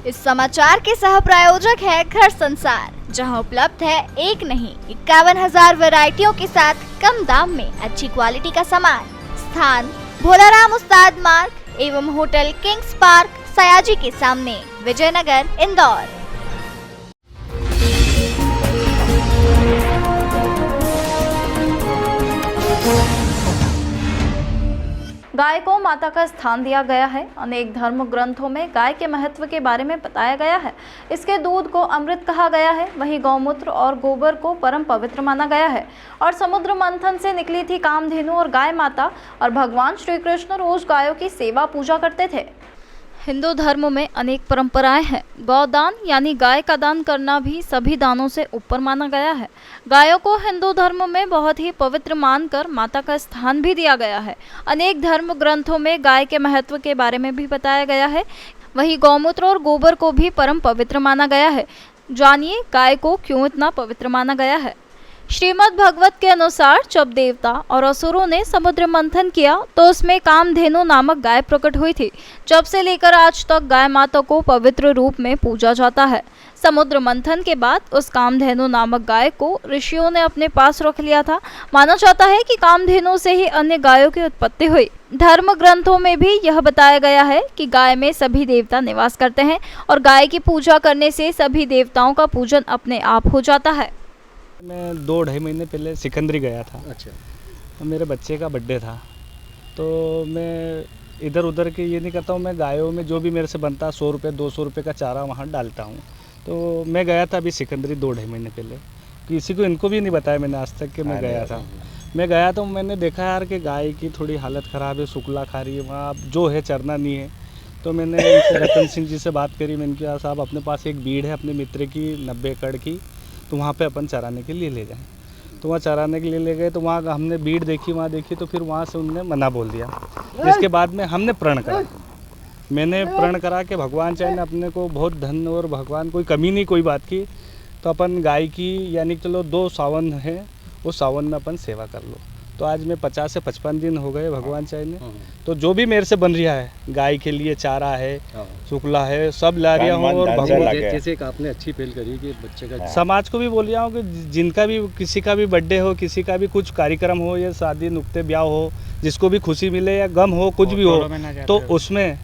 इस समाचार के सह प्रायोजक है घर संसार, जहां उपलब्ध है एक नहीं 51,000 वैरायटियों के साथ कम दाम में अच्छी क्वालिटी का सामान। स्थान भोलाराम उस्ताद मार्ग एवं होटल किंग्स पार्क सयाजी के सामने, विजयनगर, इंदौर। गाय को माता का स्थान दिया गया है। अनेक धर्म ग्रंथों में गाय के महत्व के बारे में बताया गया है। इसके दूध को अमृत कहा गया है। वहीं गौमूत्र और गोबर को परम पवित्र माना गया है। और समुद्र मंथन से निकली थी कामधेनु और गाय माता, और भगवान श्री कृष्ण रोज गायों की सेवा पूजा करते थे। हिंदू धर्म में अनेक परंपराएं हैं। गौदान यानी गाय का दान करना भी सभी दानों से ऊपर माना गया है। गायों को हिंदू धर्म में बहुत ही पवित्र मानकर माता का स्थान भी दिया गया है। अनेक धर्म ग्रंथों में गाय के महत्व के बारे में भी बताया गया है। वहीं गौमूत्र और गोबर को भी परम पवित्र माना गया है। जानिए गाय को क्यों इतना पवित्र माना गया है। श्रीमद् भगवत के अनुसार जब देवता और असुरों ने समुद्र मंथन किया तो उसमें कामधेनु नामक गाय प्रकट हुई थी। जब से लेकर आज तक गाय माता को पवित्र रूप में पूजा जाता है। समुद्र मंथन के बाद उस कामधेनु नामक गाय को ऋषियों ने अपने पास रख लिया था। माना जाता है कि कामधेनु से ही अन्य गायों की उत्पत्ति हुई। धर्म ग्रंथों में भी यह बताया गया है कि गाय में सभी देवता निवास करते हैं और गाय की पूजा करने से सभी देवताओं का पूजन अपने आप हो जाता है। मैं 2-2.5 महीने पहले सिकंदरी गया था। अच्छा। मेरे बच्चे का बर्थडे था, तो मैं इधर उधर के ये नहीं करता हूँ। मैं गायों में जो भी मेरे से बनता 100 रुपये 200 रुपये का चारा वहाँ डालता हूँ। तो मैं गया था अभी सिकंदरी 2-2.5 महीने पहले। किसी को इनको भी नहीं बताया मैंने आज तक कि मैं गया था। मैं गया तो मैंने देखा यार कि गाय की थोड़ी हालत ख़राब है, सुखला खा रही है, वहाँ जो है चरना नहीं है। तो मैंने इनसे रतन सिंह जी से बात करी। मैंने कहा साहब अपने पास एक बीड़ है अपने मित्र की 90 एकड़ की, तो वहाँ पे अपन चराने के लिए ले जाएं। तो वहाँ चराने के लिए ले गए, तो वहाँ हमने भीड़ देखी, वहाँ देखी, तो फिर वहाँ से उन्होंने मना बोल दिया। जिसके बाद में हमने प्रण करा। मैंने प्रण करा कि भगवान चाहे ने अपने को बहुत धन और भगवान कोई कमी नहीं कोई बात की, तो अपन गाय की यानी चलो 2 सावन है, उस सावन में अपन सेवा कर लो। तो आज मैं 50 से 55 दिन हो गए भगवान चाहे ने। तो जो भी मेरे से बन रहा है, गाय के लिए चारा है, शुक्ला है, सब ला रहा हूँ। और भगवान जैसे एक आपने अच्छी पहल करी कि बच्चे का समाज को भी बोल रहा हूँ कि जिनका भी किसी का भी बर्थडे हो, किसी का भी कुछ कार्यक्रम हो या शादी नुक्ते ब्याह हो, जिसको भी खुशी मिले या गम हो, कुछ भी हो, तो उसमें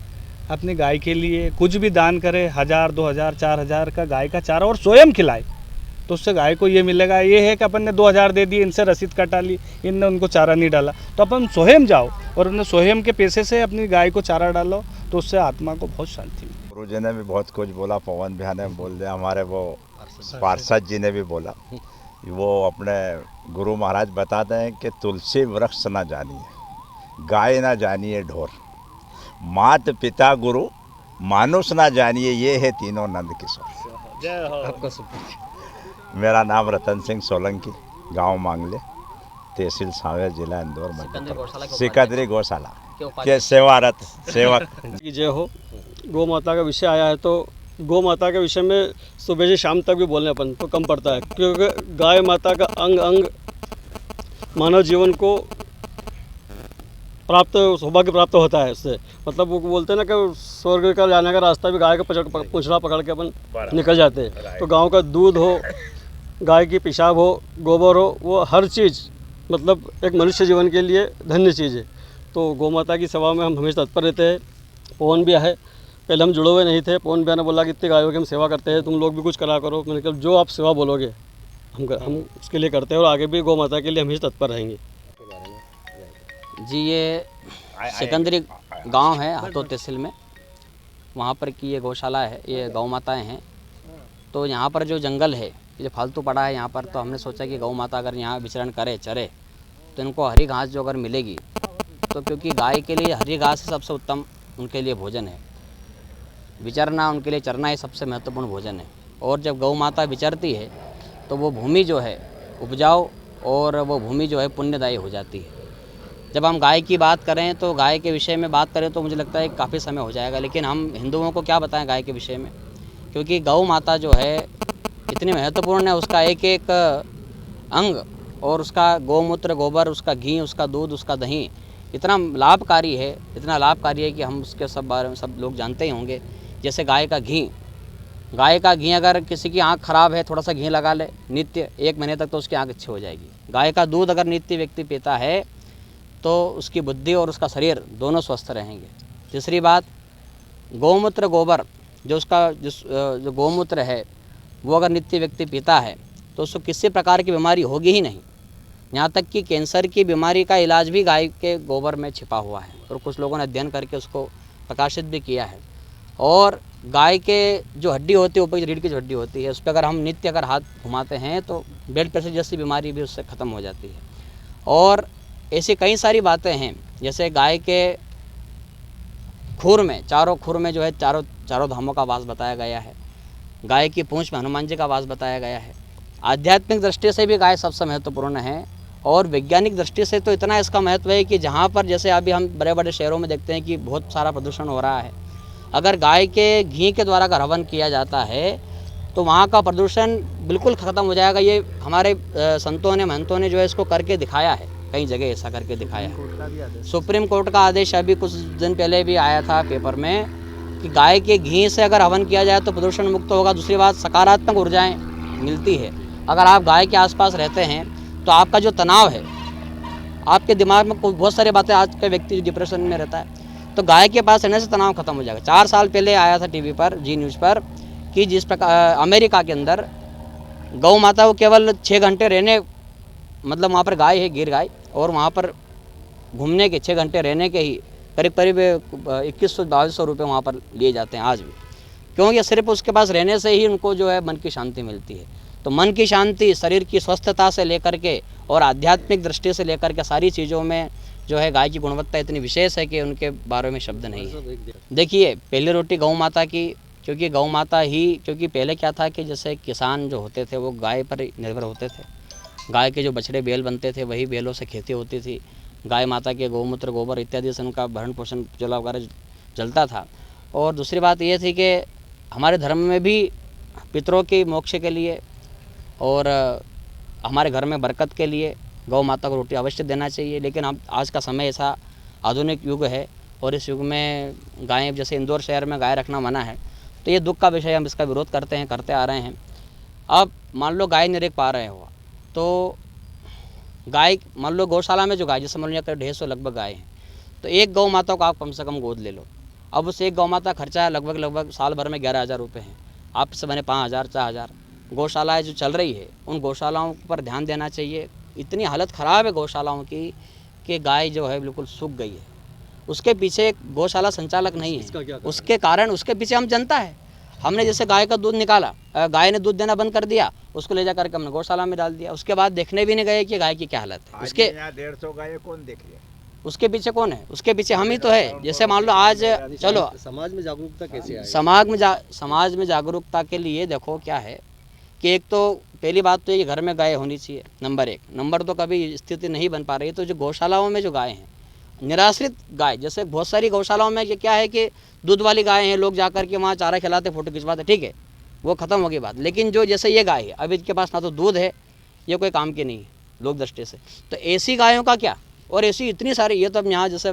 अपनी गाय के लिए कुछ भी दान करे। 1000, 2000, 4000 का गाय का चारा और स्वयं खिलाए, तो उससे गाय को ये मिलेगा। ये है कि अपन ने 2000 दे दिए, इनसे रसीद कटा ली, इनने उनको चारा नहीं डाला, तो अपन स्वयं जाओ और उन्हें स्वयं के पैसे से अपनी गाय को चारा डालो, तो उससे आत्मा को बहुत शांति मिली। गुरु जी ने भी बहुत कुछ बोला, पवन भैया ने बोल दिया, हमारे वो पार्षद जी ने भी बोला। वो अपने गुरु महाराज बताते हैं कि तुलसी वृक्ष ना जानिए, गाय ना जानिए ढोर, मात पिता गुरु मानुष ना जानिए, ये है तीनों नंद किशोर। जय हो। आपका शुभ। मेरा नाम रतन सिंह सोलंकी, गांव मांगले, तहसील सांवेर, जिला इंदौर, सिकंदरी गौशाला के सेवारत सेवक। जय हो। गौ माता का विषय आया है, तो गौ माता के विषय में सुबह से शाम तक भी बोलने अपन तो कम पड़ता है, क्योंकि गाय माता का अंग अंग मानव जीवन को प्राप्त सौभाग्य प्राप्त होता है इससे। मतलब वो बोलते हैं ना कि स्वर्ग का जाने का रास्ता भी गाय का पूंछड़ा पकड़ के अपन निकल जाते हैं। तो गांव का दूध हो, गाय की पेशाब हो, गोबर हो, वो हर चीज़ मतलब एक मनुष्य जीवन के लिए धन्य चीज़ है। तो गौ माता की सेवा में हम हमेशा तत्पर रहते हैं। पवन भैया है, पहले हम जुड़े हुए नहीं थे। पवन भैया ने बोला कि इतनी गायों की हम सेवा करते हैं, तुम लोग भी कुछ करा करो। मैंने कहा जो आप सेवा बोलोगे हम उसके लिए करते हैं, और आगे भी गौ माता के लिए हमेशा तत्पर रहेंगे। जी, ये सिकंदरी गांव है हाथों तहसील में, वहाँ पर की ये गौशाला है, ये गौ माताएँ हैं। तो यहाँ पर जो जंगल है ये फालतू पड़ा है यहाँ पर, तो हमने सोचा कि गौ माता अगर यहाँ विचरण करे, चरे, तो इनको हरी घास जो अगर मिलेगी, तो क्योंकि गाय के लिए हरी घास सबसे उत्तम उनके लिए भोजन है। विचरना उनके लिए, चरना ही सबसे महत्वपूर्ण भोजन है। और जब गौ माता विचरती है तो वो भूमि जो है उपजाऊ, और वो भूमि जो है पुण्यदायी हो जाती है। जब हम गाय की बात करें तो गाय के विषय में बात करें तो मुझे लगता है काफ़ी समय हो जाएगा, लेकिन हम हिंदुओं को क्या बताएं गाय के विषय में, क्योंकि गौ माता जो है इतनी महत्वपूर्ण है। उसका एक एक अंग और उसका गौमूत्र, गोबर, उसका घी, उसका दूध, उसका दही इतना लाभकारी है, इतना लाभकारी है कि हम उसके सब बारे में सब लोग जानते ही होंगे। जैसे गाय का घी गाय का घी अगर किसी की आंख खराब है, थोड़ा सा घी लगा ले नित्य, 1 महीने तक तो उसकी आंख अच्छी हो जाएगी। गाय का दूध अगर नित्य व्यक्ति पीता है तो उसकी बुद्धि और उसका शरीर दोनों स्वस्थ रहेंगे। तीसरी बात, गौमूत्र गोबर जो गौमूत्र है वो अगर नित्य व्यक्ति पीता है तो उसको किसी प्रकार की बीमारी होगी ही नहीं। यहाँ तक कि कैंसर की बीमारी का इलाज भी गाय के गोबर में छिपा हुआ है और कुछ लोगों ने अध्ययन करके उसको प्रकाशित भी किया है। और गाय के जो हड्डी होती है, ऊपर की रीढ़ की जो हड्डी होती है, उस पर अगर हम नित्य अगर हाथ घुमाते हैं तो ब्लड प्रेशर जैसी बीमारी भी उससे ख़त्म हो जाती है। और ऐसी कई सारी बातें हैं, जैसे गाय के खुर में, चारों खुर में जो है चारों धामों का वास बताया गया है। गाय की पूंछ में हनुमान जी का वास बताया गया है। आध्यात्मिक दृष्टि से भी गाय सबसे महत्वपूर्ण है और वैज्ञानिक दृष्टि से तो इतना इसका महत्व है कि जहाँ पर जैसे अभी हम बड़े बड़े शहरों में देखते हैं कि बहुत सारा प्रदूषण हो रहा है, अगर गाय के घी के द्वारा अगर हवन किया जाता है तो वहाँ का प्रदूषण बिल्कुल ख़त्म हो जाएगा। ये हमारे संतों ने, महंतों ने जो है इसको करके दिखाया है, कई जगह ऐसा करके दिखाया है। सुप्रीम कोर्ट का आदेश अभी कुछ दिन पहले भी आया था पेपर में कि गाय के घी से अगर हवन किया जाए तो प्रदूषण मुक्त होगा। दूसरी बात, सकारात्मक ऊर्जाएँ मिलती है। अगर आप गाय के आसपास रहते हैं तो आपका जो तनाव है, आपके दिमाग में बहुत सारी बातें, आज का व्यक्ति डिप्रेशन में रहता है तो गाय के पास रहने से तनाव खत्म हो जाएगा। 4 साल पहले आया था टीवी पर, जी न्यूज़ पर, कि जिस प्रकार अमेरिका के अंदर गौ माता को केवल 6 घंटे रहने, मतलब वहाँ पर गाय है, गिर गाय, और वहाँ पर घूमने के 6 घंटे रहने के ही करीब 2100-2200 रुपये वहाँ पर लिए जाते हैं आज भी। क्योंकि सिर्फ उसके पास रहने से ही उनको जो है मन की शांति मिलती है। तो मन की शांति, शरीर की स्वस्थता से लेकर के और आध्यात्मिक दृष्टि से लेकर के सारी चीज़ों में जो है गाय की गुणवत्ता इतनी विशेष है कि उनके बारे में शब्द नहीं है। देखिए, पहली रोटी गौ माता की, क्योंकि गौ माता ही, क्योंकि पहले क्या था कि जैसे किसान जो होते थे वो गाय पर निर्भर होते थे। गाय के जो बछड़े बैल बनते थे वही बैलों से खेती होती थी। गाय माता के गौमूत्र, गोबर इत्यादि से उनका भरण पोषण, चूल्हा वगैरह जलता था। और दूसरी बात ये थी कि हमारे धर्म में भी पितरों के मोक्ष के लिए और हमारे घर में बरकत के लिए गौ माता को रोटी अवश्य देना चाहिए। लेकिन अब आज का समय ऐसा आधुनिक युग है और इस युग में गाय, जैसे इंदौर शहर में गाय रखना मना है, तो ये दुख का विषय, हम इसका विरोध करते आ रहे हैं। अब मान लो गाय नहीं रख पा रहे हो तो गाय, मान लो गौशाला में जो गाय, जैसे मान लो 150 लगभग गाय हैं, तो एक गौ माता को आप कम से कम गोद ले लो। अब उस एक गौ माता खर्चा लगभग साल भर में 11,000 रुपये हैं, आपसे बने 5,000 4,000। गौशालाएँ जो चल रही है उन गौशालाओं पर ध्यान देना चाहिए। इतनी हालत ख़राब है गौशालाओं की कि गाय जो है बिल्कुल सूख गई है। उसके पीछे गौशाला संचालक नहीं है, उसके कारण उसके पीछे हम जनता है। हमने जैसे गाय का दूध निकाला, गाय ने दूध देना बंद कर दिया, उसको ले जा करके हमने गौशाला में डाल दिया। उसके बाद देखने भी नहीं गए कि गाय की क्या हालत है। उसके 150 गाय कौन देख लिया? उसके पीछे कौन है? उसके पीछे हम ही तो है। जैसे मान लो आज, चलो समाज में जागरूकता कैसे आए? समाज में जागरूकता के लिए देखो क्या है कि एक तो पहली बात तो ये घर में गाय होनी चाहिए, नंबर 1। नंबर 2, कभी स्थिति नहीं बन पा रही तो जो गौशालाओं में जो गाय हैं, निराश्रित गाय, जैसे बहुत सारी गौशालाओं में क्या है कि दूध वाली गाय हैं, लोग जाकर के वहाँ चारा खिलाते, फोटो खिंचवाते, ठीक है, वो ख़त्म होगी बात। लेकिन जो जैसे ये गाय है, अभी इनके पास ना तो दूध है, ये कोई काम की नहीं है लोक दृष्टि से, तो ऐसी गायों का क्या। और ऐसी इतनी सारी, ये तो अब यहाँ जैसे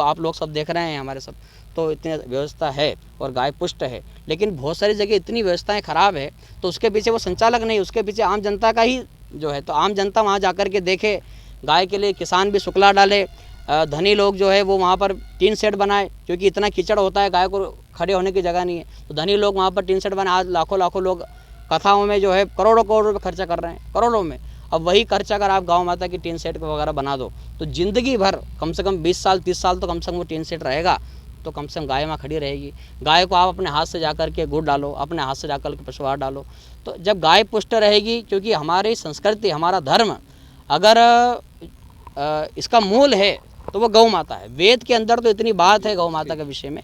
आप लोग सब देख रहे हैं हमारे सब, तो इतनी व्यवस्था है और गाय पुष्ट है, लेकिन बहुत सारी जगह इतनी व्यवस्थाएं ख़राब है तो उसके पीछे वो संचालक नहीं, उसके पीछे आम जनता का ही जो है। तो आम जनता वहाँ जाकर के देखे, गाय के लिए किसान भी शुक्ला डाले, धनी लोग जो है वो वहाँ पर टीन शेड बनाए, क्योंकि इतना कीचड़ होता है, गाय को खड़े होने की जगह नहीं है, तो धनी लोग वहाँ पर टीन शेड बनाए। आज लाखों लोग कथाओं में जो है करोड़ों रुपये खर्चा कर रहे हैं, करोड़ों में। अब वही खर्चा अगर आप गाँव माता की टीन सेट वगैरह बना दो तो ज़िंदगी भर कम से कम 20 साल 30 साल तो कम से कम वो टीन सेट रहेगा, तो कम से कम गाय वहाँ खड़ी रहेगी। गाय को आप अपने हाथ से जाकर के गुड़ डालो, अपने हाथ से जाकर के पशुआहार डालो, तो जब गाय पुष्ट रहेगी, क्योंकि हमारी संस्कृति, हमारा धर्म अगर इसका मूल है तो वो गौ माता है। वेद के अंदर तो इतनी बात है गौ माता के विषय में।